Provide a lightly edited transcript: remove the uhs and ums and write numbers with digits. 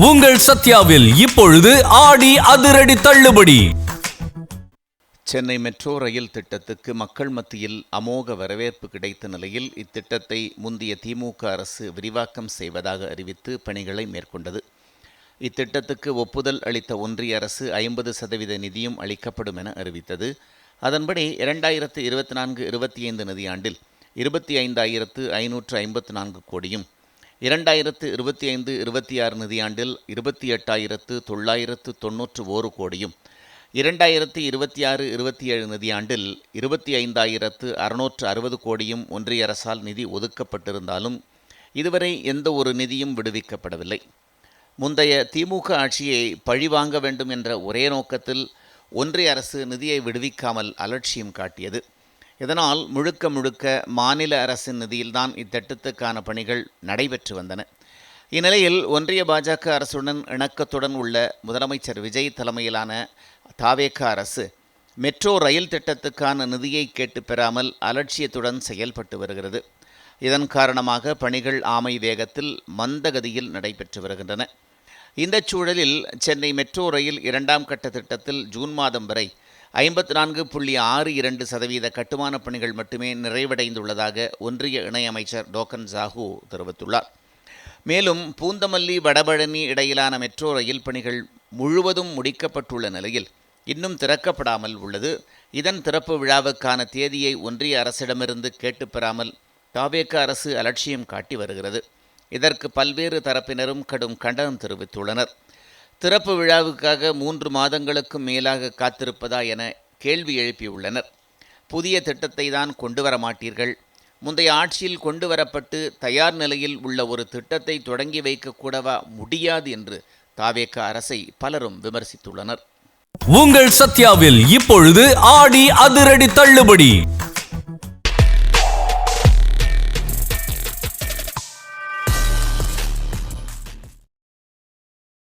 உங்கள் சத்யாவில் இப்பொழுது ஆடி அதிரடி தள்ளுபடி. சென்னை மெட்ரோ ரயில் திட்டத்துக்கு மக்கள் மத்தியில் அமோக வரவேற்பு கிடைத்த நிலையில் இத்திட்டத்தை முந்தைய திமுக அரசு விரிவாக்கம் செய்வதாக அறிவித்து பணிகளை மேற்கொண்டது. இத்திட்டத்துக்கு ஒப்புதல் அளித்த ஒன்றிய அரசு 50% நிதியும் அளிக்கப்படும் என அறிவித்தது. அதன்படி 2024-25 நிதியாண்டில் 25,554 கோடியும், 2025-26 நிதியாண்டில் 28,991 கோடியும், 2026-27 நிதியாண்டில் 25,660 கோடியும் ஒன்றிய அரசால் நிதி ஒதுக்கப்பட்டிருந்தாலும் இதுவரை எந்த ஒரு நிதியும் விடுவிக்கப்படவில்லை. முந்தைய திமுக ஆட்சியை பழிவாங்க வேண்டும் என்ற ஒரே நோக்கத்தில் ஒன்றிய அரசு நிதியை விடுவிக்காமல் அலட்சியம் காட்டியது. இதனால் முழுக்க மாநில அரசின் நிதியில்தான் இத்திட்டத்துக்கான பணிகள் நடைபெற்று வந்தன. இந்நிலையில் ஒன்றிய பாஜக அரசுடன் இணக்கத்துடன் உள்ள முதலமைச்சர் விஜய் தலைமையிலான தாவேக அரசு மெட்ரோ ரயில் திட்டத்துக்கான நிதியை கேட்டு பெறாமல் அலட்சியத்துடன் செயல்பட்டு வருகிறது. இதன் காரணமாக பணிகள் ஆமை வேகத்தில் மந்தகதியில் நடைபெற்று வருகின்றன. இந்த சூழலில் சென்னை மெட்ரோ ரயில் 2ஆம் கட்ட திட்டத்தில் ஜூன் மாதம் வரை 54.62% கட்டுமான பணிகள் மட்டுமே நிறைவடைந்துள்ளதாக ஒன்றிய இணையமைச்சர் டோக்கன் சாஹூ தெரிவித்துள்ளார். மேலும் பூந்தமல்லி வடபழனி இடையிலான மெட்ரோ ரயில் பணிகள் முழுவதும் முடிக்கப்பட்டுள்ள நிலையில் இன்னும் திறக்கப்படாமல் உள்ளது. இதன் திறப்பு விழாவுக்கான தேதியை ஒன்றிய அரசிடமிருந்து கேட்டு பெறாமல் தாவேக அரசு அலட்சியம் காட்டி வருகிறது. இதற்கு பல்வேறு தரப்பினரும் கடும் கண்டனம் தெரிவித்துள்ளனர். திறப்பு விழாவுக்காக 3 மாதங்களுக்கும் மேலாக காத்திருப்பதா என கேள்வி எழுப்பியுள்ளனர். புதிய திட்டத்தை தான் கொண்டு வர மாட்டீர்கள், முந்தைய ஆட்சியில் கொண்டு வரப்பட்டு தயார் நிலையில் உள்ள ஒரு திட்டத்தை தொடங்கி வைக்கக்கூடவா முடியாது என்று தாவேக அரசை பலரும் விமர்சித்துள்ளனர். உங்கள் சத்யாவில் இப்பொழுது ஆடி அதிரடி தள்ளுபடி.